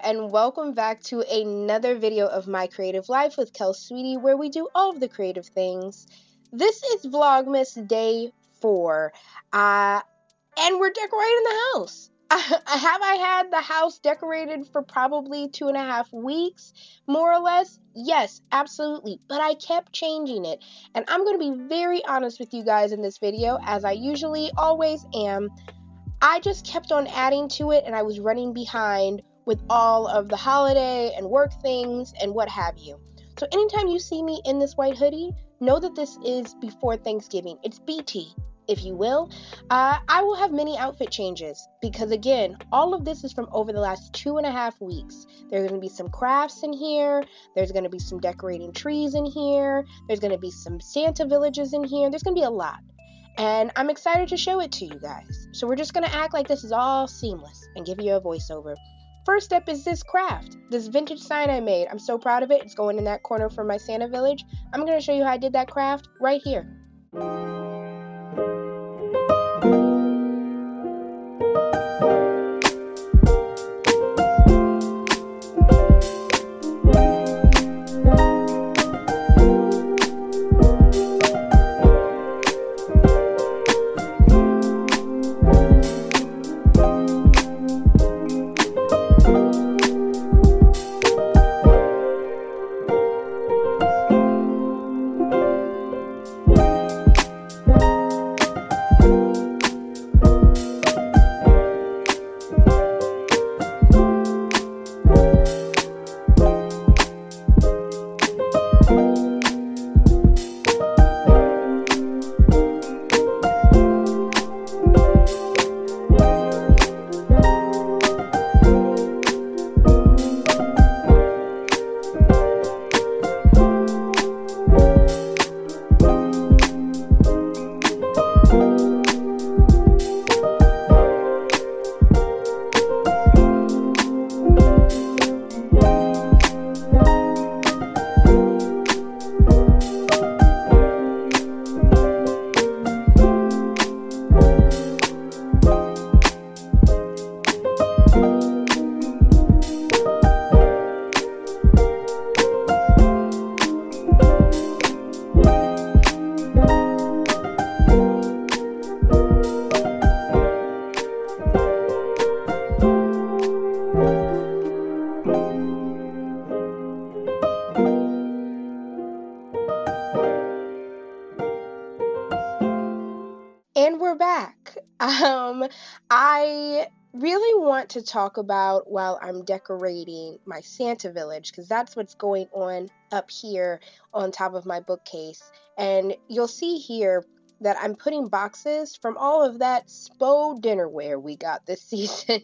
and welcome back to another video of My Creative Life with Kel Sweetie, where we do all of the creative things. This is Vlogmas Day 4, and we're decorating the house. Have I had the house decorated for probably 2.5 weeks, more or less? Yes, absolutely, but I kept changing it, and I'm going to be very honest with you guys in this video, as I usually always am. I just kept on adding to it, and I was running behind with all of the holiday and work things and what have you. So anytime you see me in this white hoodie, know that this is before Thanksgiving. It's BT, if you will. I will have many outfit changes because, again, all of this is from over the last 2.5 weeks. There's going to be some crafts in here. There's going to be some decorating trees in here. There's going to be some Santa villages in here. There's going to be a lot. And I'm excited to show it to you guys. So we're just going to act like this is all seamless and give you a voiceover. First up is this craft, this vintage sign I made. I'm so proud of it. It's going in that corner for my Santa village. I'm going to show you how I did that craft right here. And we're back. I really want to talk about while I'm decorating my Santa village, because that's what's going on up here on top of my bookcase. And you'll see here that I'm putting boxes from all of that SPO dinnerware we got this season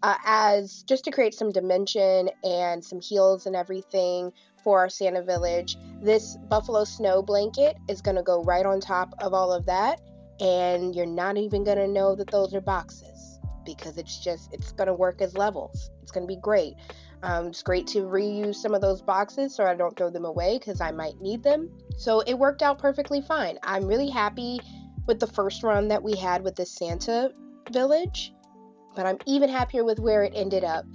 as just to create some dimension and some heels and everything for our Santa village. This buffalo snow blanket is going to go right on top of all of that. And you're not even going to know that those are boxes because it's going to work as levels. It's going to be great. It's great to reuse some of those boxes so I don't throw them away because I might need them. So it worked out perfectly fine. I'm really happy with the first run that we had with the Santa village, but I'm even happier with where it ended up.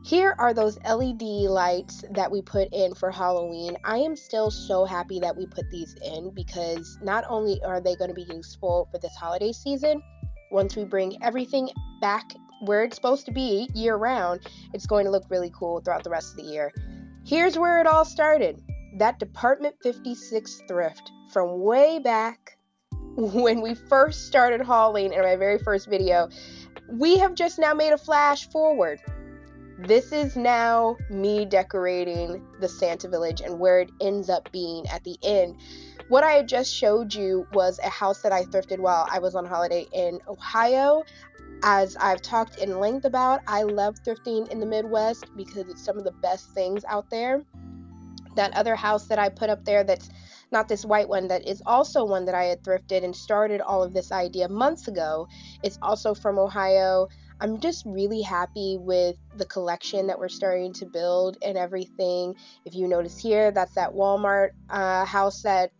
Here are those LED lights that we put in for Halloween. I am still so happy that we put these in because not only are they going to be useful for this holiday season, once we bring everything back where it's supposed to be year round, it's going to look really cool throughout the rest of the year. Here's where it all started. That Department 56 thrift from way back when we first started hauling in my very first video. We have just now made a flash forward. This is now me decorating the Santa village and where it ends up being at the end. What I had just showed you was a house that I thrifted while I was on holiday in Ohio. As I've talked in length about, I love thrifting in the Midwest because it's some of the best things out there. That other house that I put up there that's not this white one, that is also one that I had thrifted and started all of this idea months ago. It's also from Ohio. I'm just really happy with the collection that we're starting to build and everything. If you notice here, that's that Walmart house, that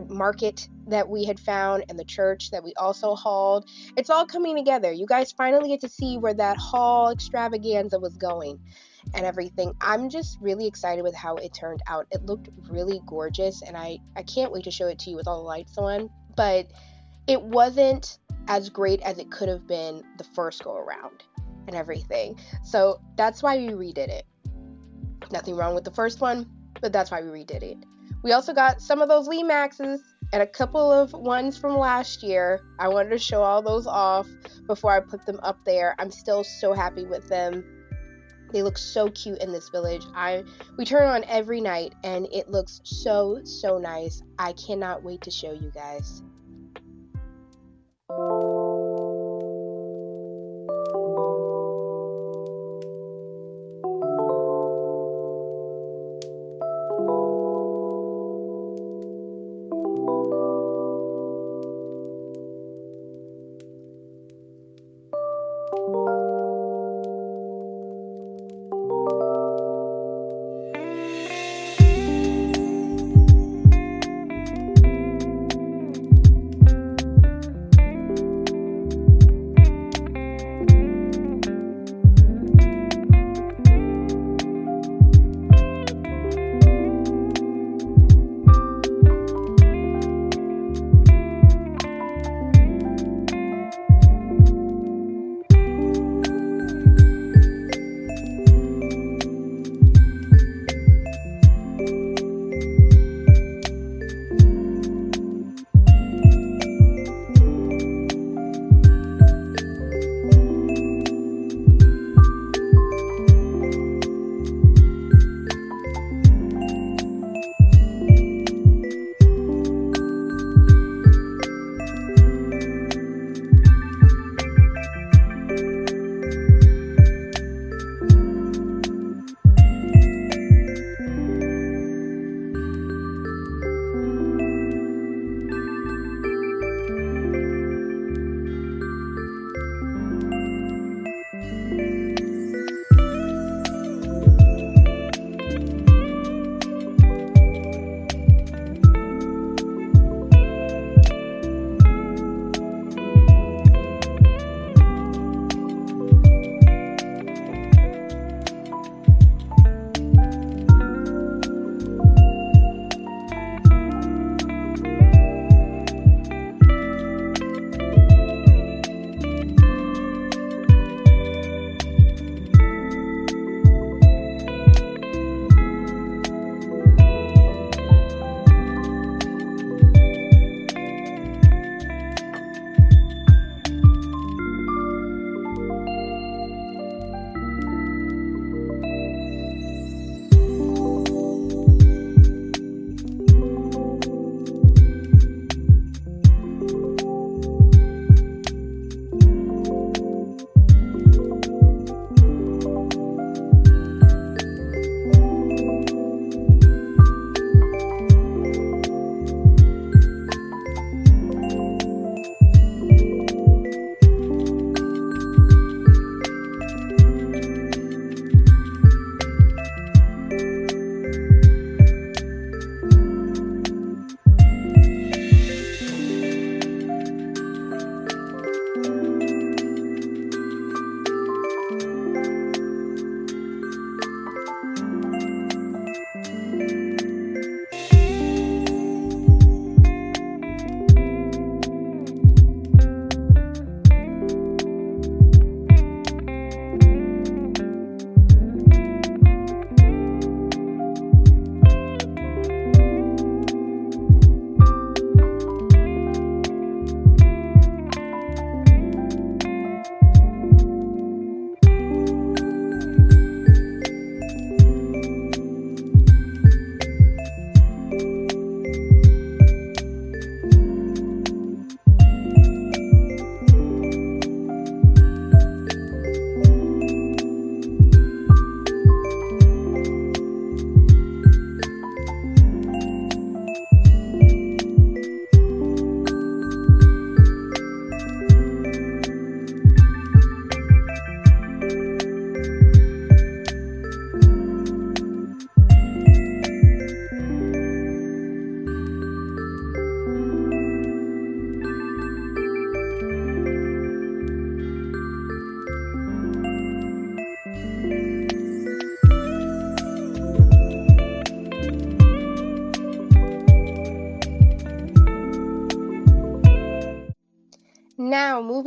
market that we had found, and the church that we also hauled. It's all coming together. You guys finally get to see where that haul extravaganza was going and everything. I'm just really excited with how it turned out. It looked really gorgeous, and I can't wait to show it to you with all the lights on. But it wasn't as great as it could have been the first go around and everything. So that's why we redid it. Nothing wrong with the first one, but that's why we redid it. We also got some of those Lee Maxes and a couple of ones from last year. I wanted to show all those off before I put them up there. I'm still so happy with them. They look so cute in this village. We turn on every night and it looks so nice. I cannot wait to show you guys.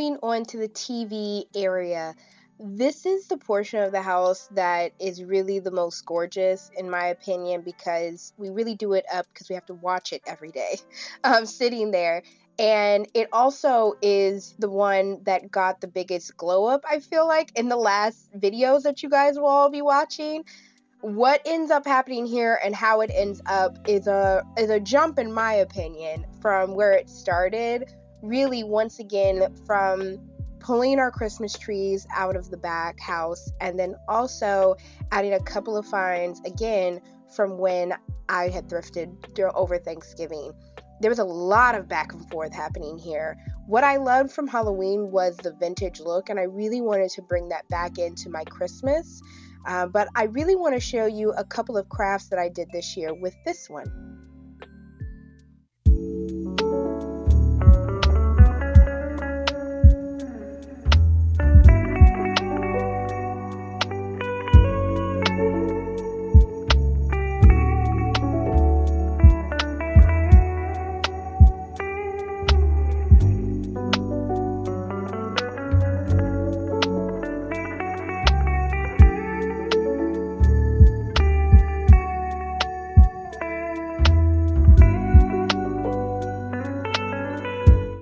moving on to the TV area, this is the portion of the house that is really the most gorgeous, in my opinion, because we really do it up because we have to watch it every day, sitting there. And it also is the one that got the biggest glow up, I feel like, in the last videos that you guys will all be watching. What ends up happening here and how it ends up is a jump, in my opinion, from where it started. Really, once again, from pulling our Christmas trees out of the back house, and then also adding a couple of finds again from when I had thrifted over Thanksgiving. There was a lot of back and forth happening here. What I loved from Halloween was the vintage look, and I really wanted to bring that back into my Christmas. But I really want to show you a couple of crafts that I did this year with this one.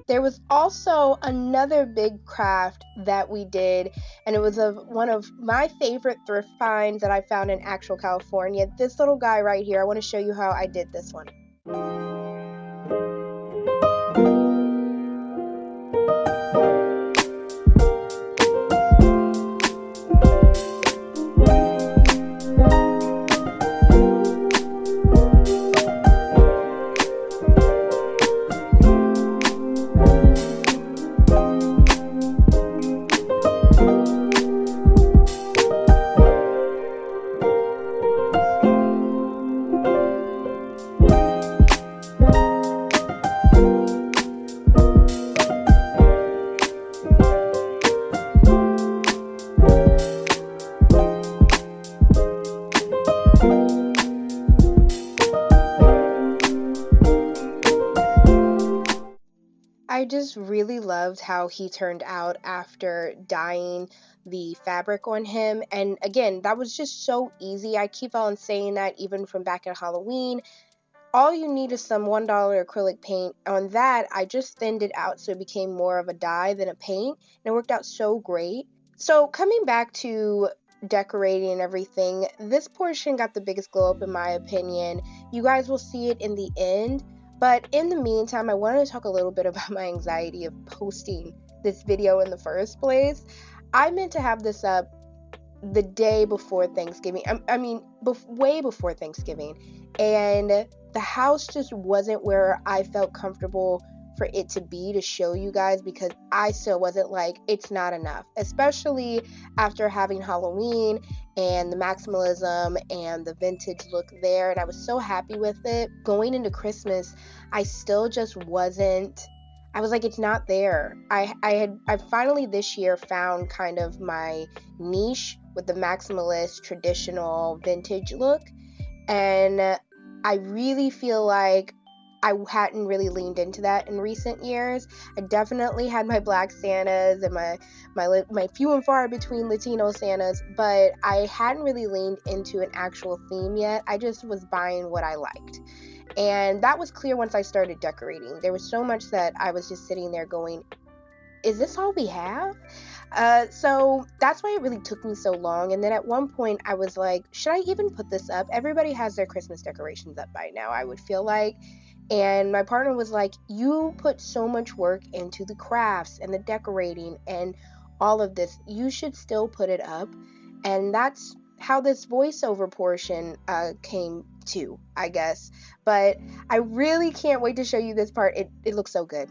There was also another big craft that we did, and it was one of my favorite thrift finds that I found in actual California. This little guy right here, I want to show you how I did this one. I just really loved how he turned out after dyeing the fabric on him. And again, that was just so easy. I keep on saying that even from back at Halloween. All you need is some $1 acrylic paint. On that, I just thinned it out so it became more of a dye than a paint. And it worked out so great. So coming back to decorating and everything, this portion got the biggest glow up in my opinion. You guys will see it in the end. But in the meantime, I wanted to talk a little bit about my anxiety of posting this video in the first place. I meant to have this up the day before Thanksgiving. Way before Thanksgiving. And the house just wasn't where I felt comfortable for it to be to show you guys, because I still wasn't like, it's not enough, especially after having Halloween and the maximalism and the vintage look there, and I was so happy with it. Going into Christmas, I still just wasn't, I was like, it's not there. I finally this year found kind of my niche with the maximalist traditional vintage look, and I really feel like I hadn't really leaned into that in recent years. I definitely had my black Santas and my few and far between Latino Santas, but I hadn't really leaned into an actual theme yet. I just was buying what I liked. And that was clear once I started decorating. There was so much that I was just sitting there going, is this all we have? So that's why it really took me so long. And then at one point I was like, should I even put this up? Everybody has their Christmas decorations up by now, I would feel like. And my partner was like, you put so much work into the crafts and the decorating and all of this. You should still put it up. And that's how this voiceover portion came to, I guess. But I really can't wait to show you this part. It looks so good.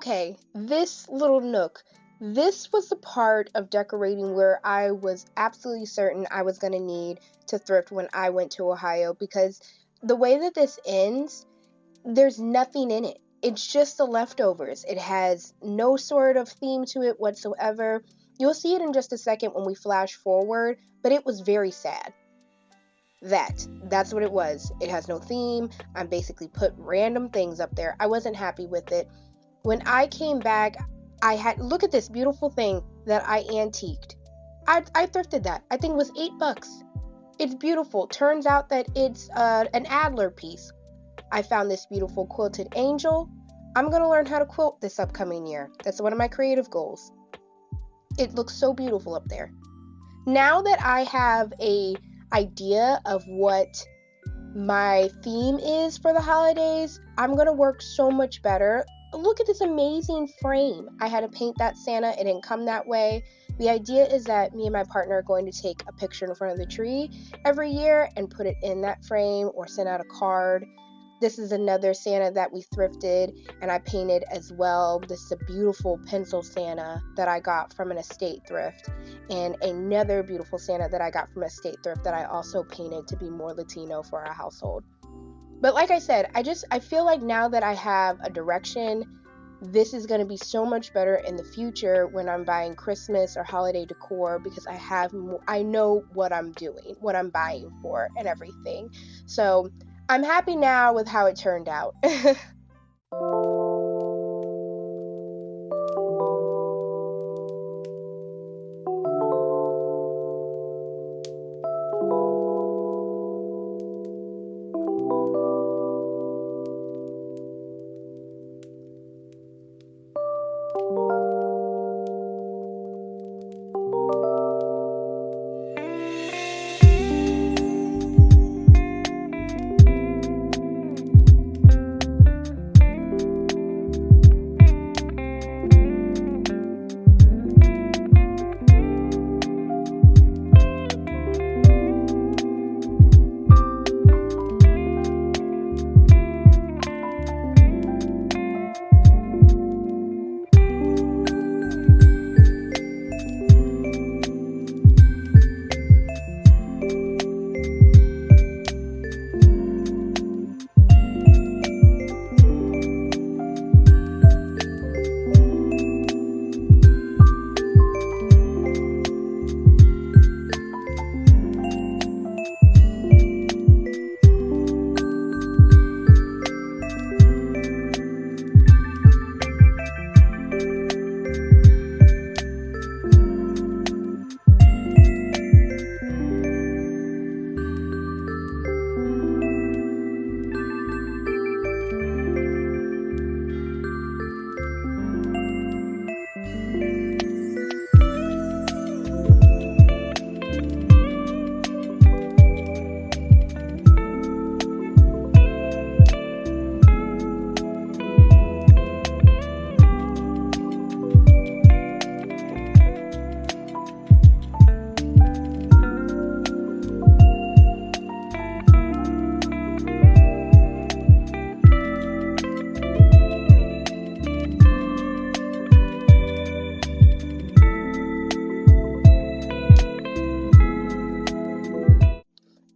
okay, this little nook, this was the part of decorating where I was absolutely certain I was going to need to thrift when I went to Ohio, because the way that this ends, there's nothing in it. It's just the leftovers. It has no sort of theme to it whatsoever. You'll see it in just a second when we flash forward, but it was very sad. That's what it was. It has no theme. I basically put random things up there. I wasn't happy with it. When I came back, look at this beautiful thing that I antiqued. I thrifted that. I think it was $8. It's beautiful. Turns out that it's an Adler piece. I found this beautiful quilted angel. I'm going to learn how to quilt this upcoming year. That's one of my creative goals. It looks so beautiful up there. Now that I have a idea of what my theme is for the holidays, I'm going to work so much better. Look at this amazing frame. I had to paint that Santa. It didn't come that way. The idea is that me and my partner are going to take a picture in front of the tree every year and put it in that frame or send out a card. This is another Santa that we thrifted and I painted as well. This is a beautiful pencil Santa that I got from an estate thrift, and another beautiful Santa that I got from an estate thrift that I also painted to be more Latino for our household. But like I said, I feel like now that I have a direction, this is going to be so much better in the future when I'm buying Christmas or holiday decor, because I know what I'm doing, what I'm buying for and everything. So I'm happy now with how it turned out.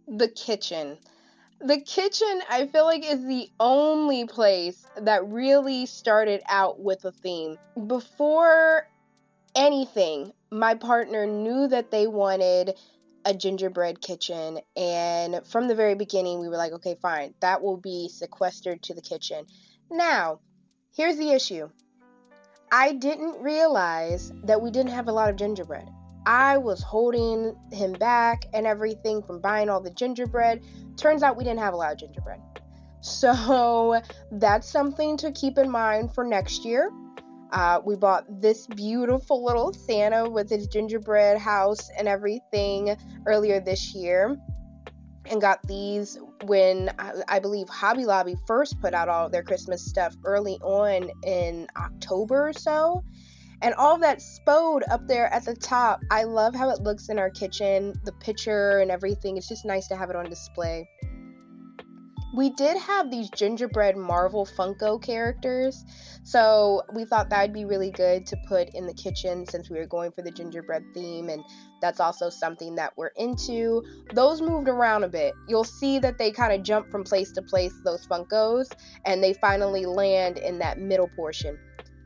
The kitchen. The kitchen, I feel like, is the only place that really started out with a theme. Before anything, my partner knew that they wanted a gingerbread kitchen, and from the very beginning, we were like, okay, fine, that will be sequestered to the kitchen. Now, here's the issue. I didn't realize that we didn't have a lot of gingerbread. I was holding him back and everything from buying all the gingerbread. Turns out we didn't have a lot of gingerbread. So that's something to keep in mind for next year. We bought this beautiful little Santa with his gingerbread house and everything earlier this year, and got these when I believe Hobby Lobby first put out all of their Christmas stuff early on in October or so. And all of that spode up there at the top. I love how it looks in our kitchen, the picture and everything. It's just nice to have it on display. We did have these gingerbread Marvel Funko characters, so we thought that'd be really good to put in the kitchen since we were going for the gingerbread theme, and that's also something that we're into. Those moved around a bit. You'll see that they kind of jump from place to place, those Funkos, and they finally land in that middle portion.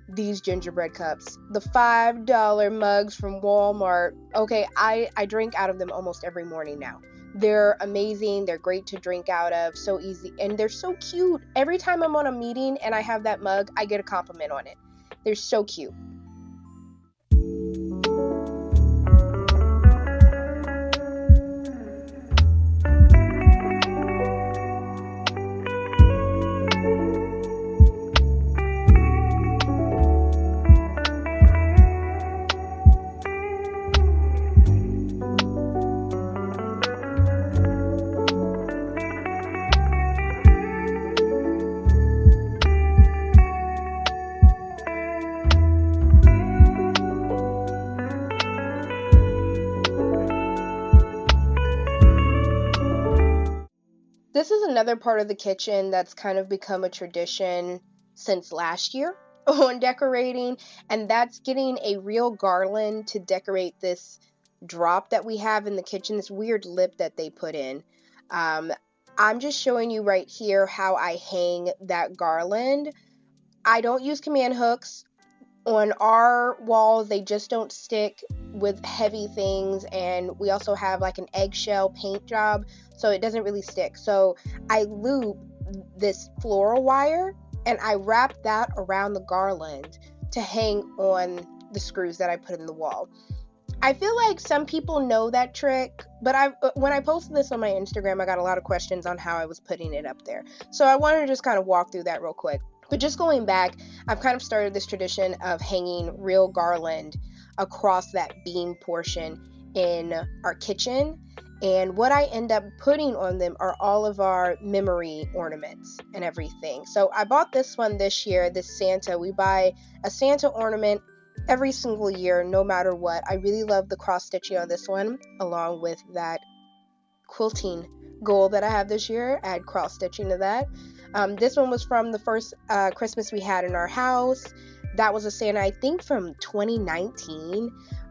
These gingerbread cups, the $5 mugs from Walmart. Okay, I drink out of them almost every morning now. They're amazing. They're great to drink out of. So easy. And they're so cute. Every time I'm on a meeting and I have that mug, I get a compliment on it. They're so cute. This is another part of the kitchen that's kind of become a tradition since last year on decorating, and that's getting a real garland to decorate this drop that we have in the kitchen, this weird lip that they put in. I'm just showing you right here how I hang that garland. I don't use command hooks. On our walls, they just don't stick with heavy things, and we also have like an eggshell paint job, so it doesn't really stick. So I loop this floral wire and I wrap that around the garland to hang on the screws that I put in the wall. I feel like some people know that trick, but when I posted this on my Instagram, I got a lot of questions on how I was putting it up there. So I wanted to just kind of walk through that real quick. But just going back, I've kind of started this tradition of hanging real garland across that beam portion in our kitchen. And what I end up putting on them are all of our memory ornaments and everything. So I bought this one this year, this Santa. We buy a Santa ornament every single year, no matter what. I really love the cross stitching on this one, along with that quilting goal that I have this year. Add cross stitching to that. This one was from the first Christmas we had in our house. That was a Santa, I think, from 2019.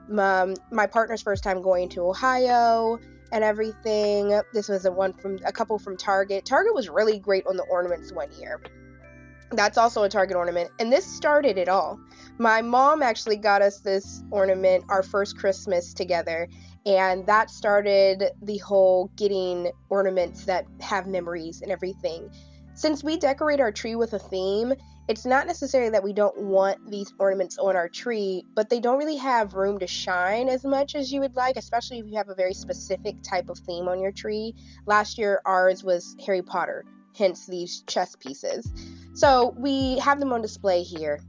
My partner's first time going to Ohio and everything. This was a couple from Target. Target was really great on the ornaments one year. That's also a Target ornament, and this started it all. My mom actually got us this ornament our first Christmas together, and that started the whole getting ornaments that have memories and everything. Since we decorate our tree with a theme, it's not necessarily that we don't want these ornaments on our tree, but they don't really have room to shine as much as you would like, especially if you have a very specific type of theme on your tree. Last year, ours was Harry Potter, hence these chess pieces. So we have them on display here.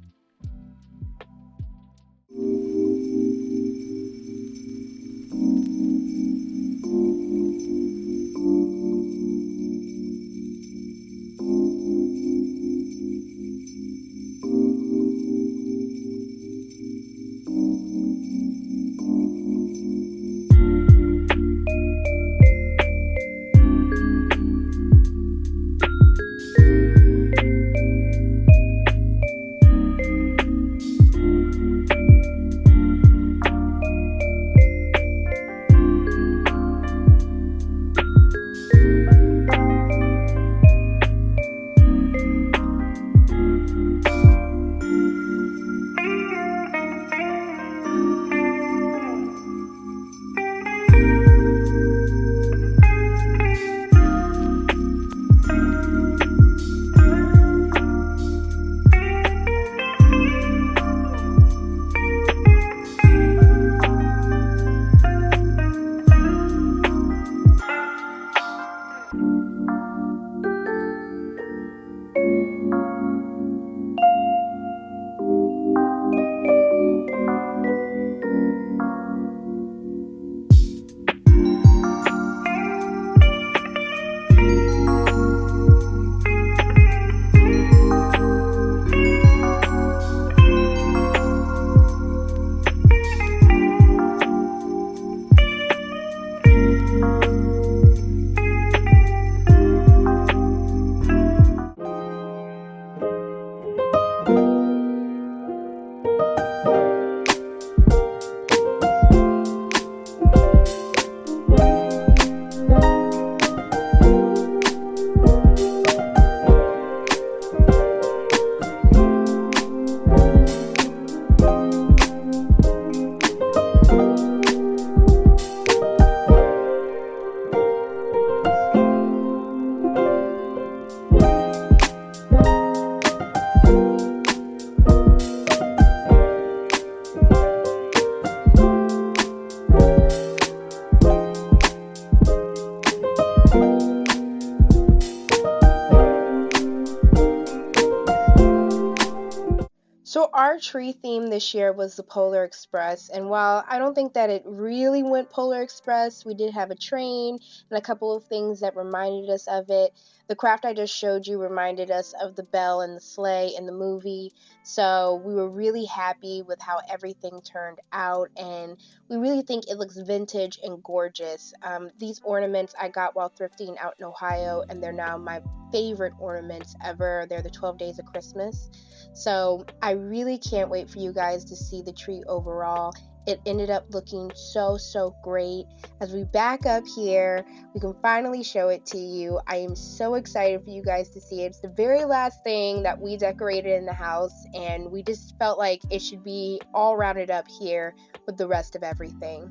So our tree theme this year was the Polar Express, and while I don't think that it really went Polar Express, we did have a train and a couple of things that reminded us of it. The craft I just showed you reminded us of the bell and the sleigh in the movie, so we were really happy with how everything turned out, and we really think it looks vintage and gorgeous. These ornaments I got while thrifting out in Ohio, and they're now my favorite ornaments ever. They're the 12 Days of Christmas. So I really can't wait for you guys to see the tree overall. It ended up looking so great. As we back up here, we can finally show it to you. I am so excited for you guys to see it. It's the very last thing that we decorated in the house, and we just felt like it should be all rounded up here with the rest of everything.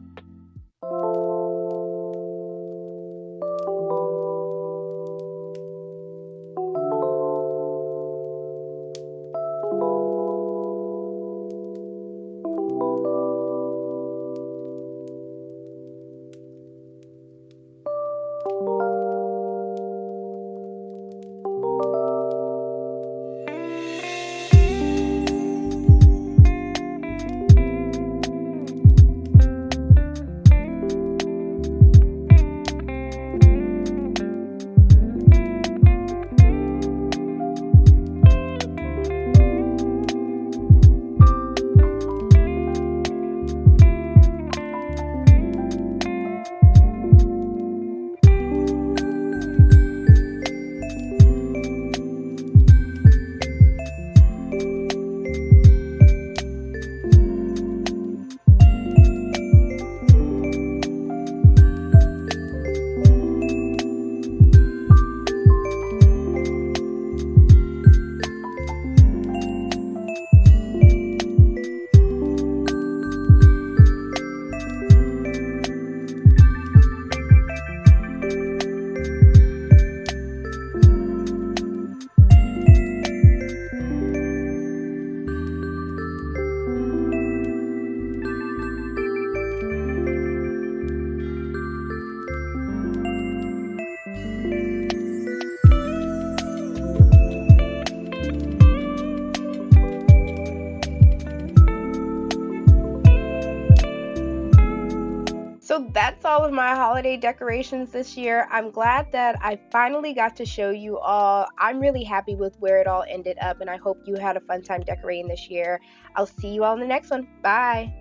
So that's all of my holiday decorations this year. I'm glad that I finally got to show you all. I'm really happy with where it all ended up, and I hope you had a fun time decorating this year. I'll see you all in the next one. Bye.